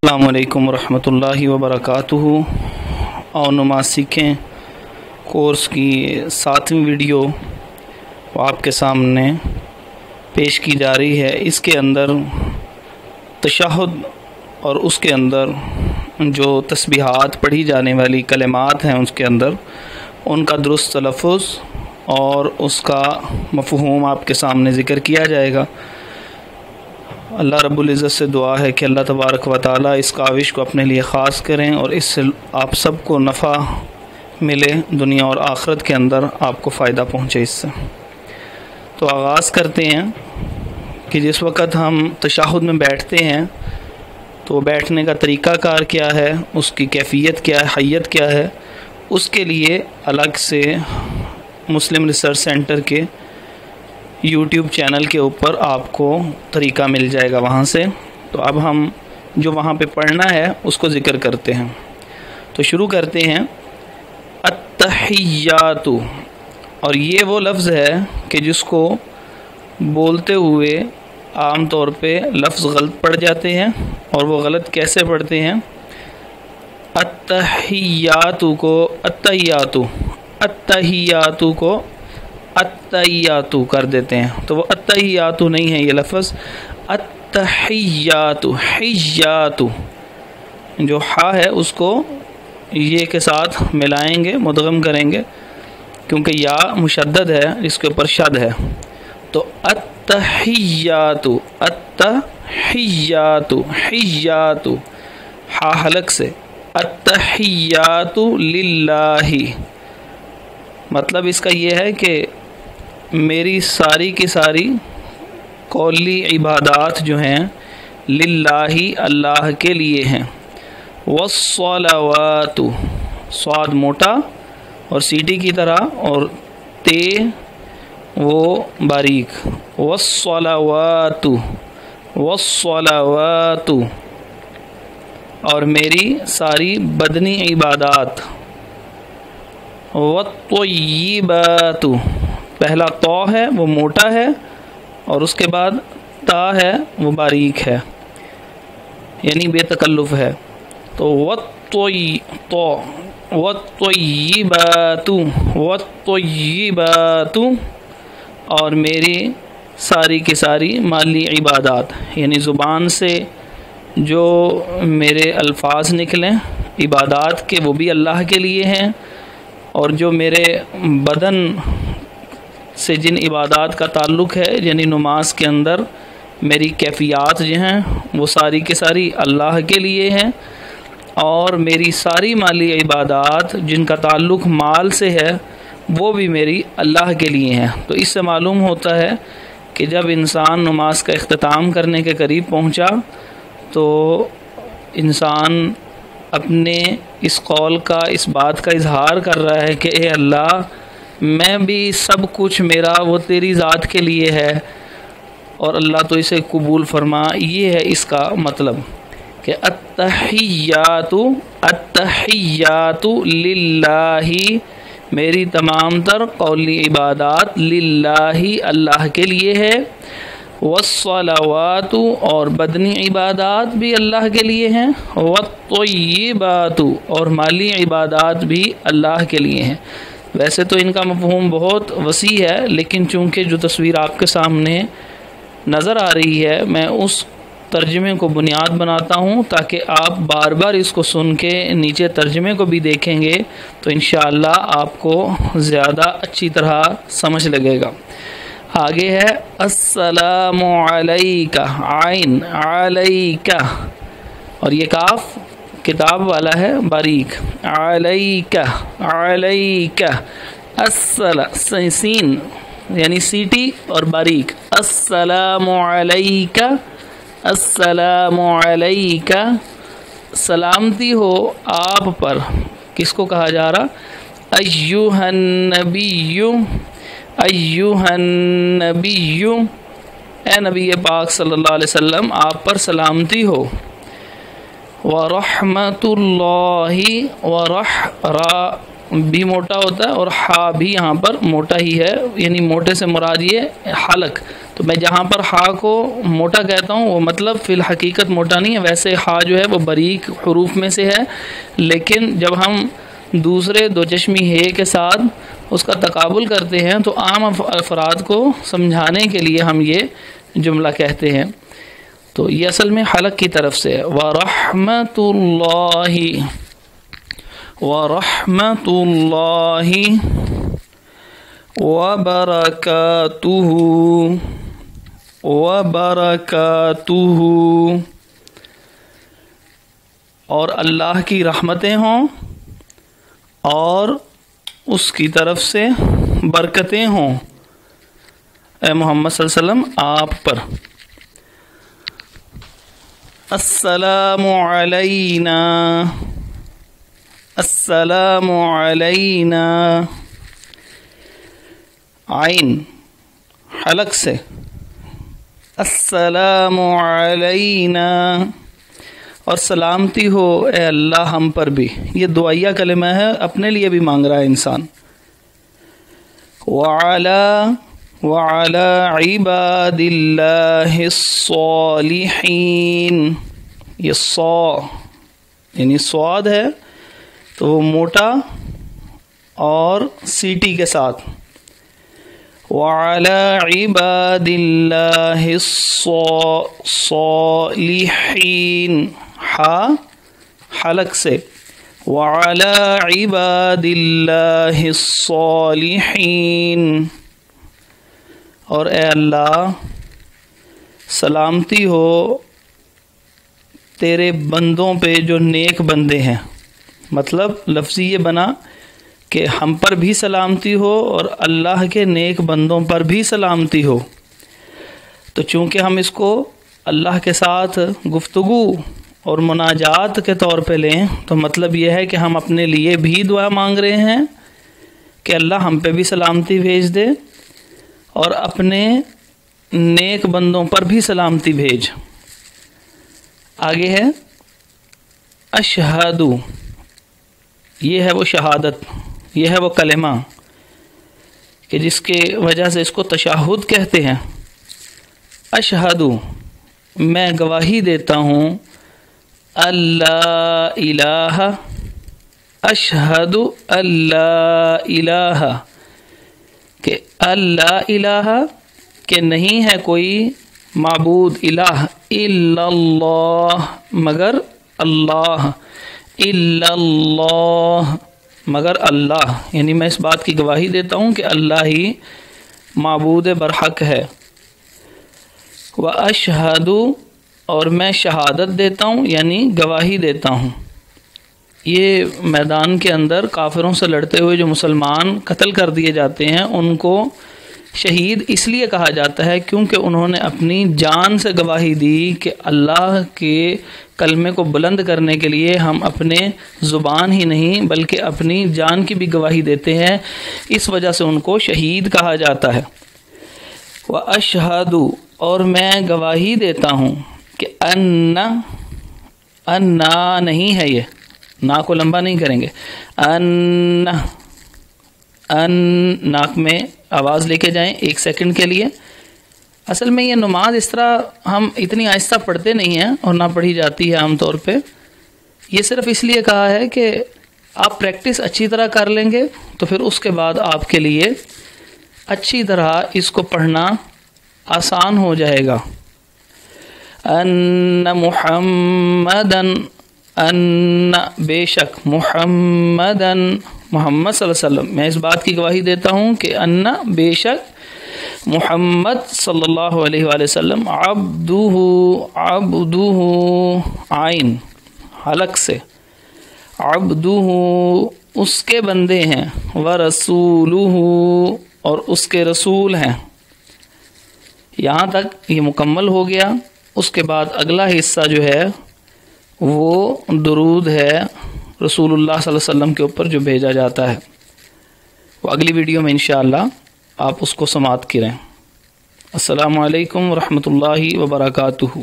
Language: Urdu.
السلام علیکم ورحمۃ اللہ وبرکاتہ۔ اور نماز سیکھیں کورس کی 7ویں ویڈیو آپ کے سامنے پیش کی جا رہی ہے۔ اس کے اندر تشہد اور اس کے اندر جو تسبیحات پڑھی جانے والی کلمات ہیں اس کے اندر ان کا درست تلفظ اور اس کا مفہوم آپ کے سامنے ذکر کیا جائے گا۔ اللہ رب العزت سے دعا ہے کہ اللہ تبارک و تعالی اس کاوش کو اپنے لیے خاص کریں اور اس سے آپ سب کو نفع ملے، دنیا اور آخرت کے اندر آپ کو فائدہ پہنچے اس سے۔ تو آغاز کرتے ہیں کہ جس وقت ہم تشہد میں بیٹھتے ہیں تو بیٹھنے کا طریقہ کار کیا ہے، اس کی کیفیت کیا ہے، حیت کیا ہے، اس کے لیے الگ سے مسلم ریسرچ سینٹر کے یوٹیوب چینل کے اوپر آپ کو طریقہ مل جائے گا وہاں سے۔ تو اب ہم جو وہاں پہ پڑھنا ہے اس کو ذکر کرتے ہیں۔ تو شروع کرتے ہیں التحیات، اور یہ وہ لفظ ہے کہ جس کو بولتے ہوئے عام طور پہ لفظ غلط پڑ جاتے ہیں، اور وہ غلط کیسے پڑھتے ہیں؟ التحیات کو التحیات، التحیات کو التحیات کر دیتے ہیں، تو وہ التحیات نہیں ہے یہ لفظ، التحیات، حیات جو ہا ہے اس کو یہ کے ساتھ ملائیں گے، مدغم کریں گے کیونکہ یا مشدد ہے، اس کے اوپر شد ہے۔ تو التحیات، التحیات، حیات ہا حلق سے، التحیات للہ، مطلب اس کا یہ ہے کہ میری ساری کی ساری قولی عبادات جو ہیں للہ، اللہ کے لیے ہیں۔ والصلوات، صاد موٹا اور سیٹی کی طرح اور تے وہ باریک، والصلوات، والصلوات، اور میری ساری بدنی عبادات۔ والطیبات، پہلا تو ہے وہ موٹا ہے اور اس کے بعد تا ہے وہ باریک ہے، یعنی بے تکلف ہے۔ تو والطیبات، والطیبات، اور میری ساری کی ساری مالی عبادات، یعنی زبان سے جو میرے الفاظ نکلیں عبادات کے وہ بھی اللہ کے لیے ہیں، اور جو میرے بدن سے جن عبادات کا تعلق ہے، یعنی نماز کے اندر میری کیفیات جو ہیں وہ ساری کی ساری اللہ کے لیے ہیں، اور میری ساری مالی عبادات جن کا تعلق مال سے ہے وہ بھی میری اللہ کے لیے ہیں۔ تو اس سے معلوم ہوتا ہے کہ جب انسان نماز کا اختتام کرنے کے قریب پہنچا تو انسان اپنے اس قول کا، اس بات کا اظہار کر رہا ہے کہ اے اللہ، میں بھی سب کچھ میرا وہ تیری ذات کے لیے ہے، اور اللہ تو اسے قبول فرما۔ یہ ہے اس کا مطلب کہ التحیات، التحیات للہ، میری تمام تر قولی عبادات للہ، اللہ کے لیے ہے۔ والصلوات، اور بدنی عبادات بھی اللہ کے لیے ہیں۔ والطیبات، اور مالی عبادات بھی اللہ کے لیے ہیں۔ ویسے تو ان کا مفہوم بہت وسیع ہے، لیکن چونکہ جو تصویر آپ کے سامنے نظر آ رہی ہے میں اس ترجمے کو بنیاد بناتا ہوں تاکہ آپ بار بار اس کو سن کے نیچے ترجمے کو بھی دیکھیں گے تو انشاءاللہ آپ کو زیادہ اچھی طرح سمجھ لگے گا۔ آگے ہے السلام علیکہ، عین علیکہ، اور یہ کاف کتاب والا ہے باریک، علیکہ، علیکہ، سین یعنی سیٹی اور باریک، السلام علیکہ، السلام علیکہ، سلامتی ہو آپ پر۔ کس کو کہا جا رہا؟ ایھا النبی، ایھا النبی، اے نبی پاک صلی اللہ علیہ وسلم آپ پر سلامتی ہو۔ ورحمۃ اللہ، را بھی موٹا ہوتا ہے اور ہا بھی یہاں پر موٹا ہی ہے، یعنی موٹے سے مراد یہ حلق، تو میں جہاں پر ہا کو موٹا کہتا ہوں وہ مطلب فی الحقیقت موٹا نہیں ہے، ویسے ہا جو ہے وہ باریک حروف میں سے ہے، لیکن جب ہم دوسرے دو چشمی ہے کے ساتھ اس کا تقابل کرتے ہیں تو عام افراد کو سمجھانے کے لیے ہم یہ جملہ کہتے ہیں۔ تو یہ اصل میں حلق کی طرف سے ہے، وَرَحْمَةُ اللَّهِ وَرَحْمَةُ اللَّهِ وَبَرَكَاتُهُ وَبَرَكَاتُهُ، اور اللہ کی رحمتیں ہوں اور اس کی طرف سے برکتیں ہوں اے محمد صلی اللہ علیہ وسلم آپ پر۔ السلام علینا، السلام علینا، عین حلق سے، السلام علینا، اور سلامتی ہو اے اللہ ہم پر بھی۔ یہ دعائیہ کلمہ ہے، اپنے لیے بھی مانگ رہا ہے انسان۔ وعلى عباد اللہ الصالحین، یہ یعنی صاد ہے تو وہ موٹا اور سیٹی کے ساتھ، وعلى عباد اللہ الصالحین، ہا حلق سے، وعلى عباد اللہ الصالحین، اور اے اللہ سلامتی ہو تیرے بندوں پہ جو نیک بندے ہیں۔ مطلب لفظی یہ بنا کہ ہم پر بھی سلامتی ہو اور اللہ کے نیک بندوں پر بھی سلامتی ہو۔ تو چونکہ ہم اس کو اللہ کے ساتھ گفتگو اور مناجات کے طور پہ لیں تو مطلب یہ ہے کہ ہم اپنے لیے بھی دعا مانگ رہے ہیں کہ اللہ ہم پہ بھی سلامتی بھیج دے اور اپنے نیک بندوں پر بھی سلامتی بھیج۔ آگے ہے اشہدو، یہ ہے وہ شہادت، یہ ہے وہ کلمہ کہ جس کے وجہ سے اس کو تشہد کہتے ہیں۔ اشہدو، میں گواہی دیتا ہوں، اللہ الہ، اشہد اللہ الہ، کہ اللہ الہ کہ نہیں ہے کوئی معبود الہ الا اللہ مگر اللہ، الا اللہ مگر اللہ، یعنی میں اس بات کی گواہی دیتا ہوں کہ اللہ ہی معبود برحق ہے۔ وَأَشْهَدُ، اور میں شہادت دیتا ہوں یعنی گواہی دیتا ہوں۔ یہ میدان کے اندر کافروں سے لڑتے ہوئے جو مسلمان قتل کر دیے جاتے ہیں ان کو شہید اس لیے کہا جاتا ہے کیونکہ انہوں نے اپنی جان سے گواہی دی کہ اللہ کے کلمے کو بلند کرنے کے لیے ہم اپنے زبان ہی نہیں بلکہ اپنی جان کی بھی گواہی دیتے ہیں، اس وجہ سے ان کو شہید کہا جاتا ہے۔ وَأَشْهَدُ، اور میں گواہی دیتا ہوں کہ انا نہیں ہے، یہ نا کو لمبا نہیں کریں گے، ان ناک میں آواز لے کے جائیں 1 سیکنڈ کے لیے۔ اصل میں یہ نماز اس طرح ہم اتنی آہستہ پڑھتے نہیں ہیں اور نہ پڑھی جاتی ہے عام طور پہ، یہ صرف اس لیے کہا ہے کہ آپ پریکٹس اچھی طرح کر لیں گے تو پھر اس کے بعد آپ کے لیے اچھی طرح اس کو پڑھنا آسان ہو جائے گا۔ ان محمدن، ان بے شک، محمدن محمد صلی اللہ علیہ وسلم، میں اس بات کی گواہی دیتا ہوں کہ ان بے شک محمد صلی اللہ علیہ وآلہ وسلم عبدہ عین حلق سے، عبدہ اس کے بندے ہیں، ورسولہ اور اس کے رسول ہیں۔ یہاں تک یہ مکمل ہو گیا۔ اس کے بعد اگلا حصہ جو ہے وہ درود ہے رسول اللہ صلی اللہ علیہ وسلم کے اوپر جو بھیجا جاتا ہے، وہ اگلی ویڈیو میں انشاءاللہ آپ اس کو سماعت کریں۔ السلام علیکم ورحمۃ اللہ وبرکاتہ۔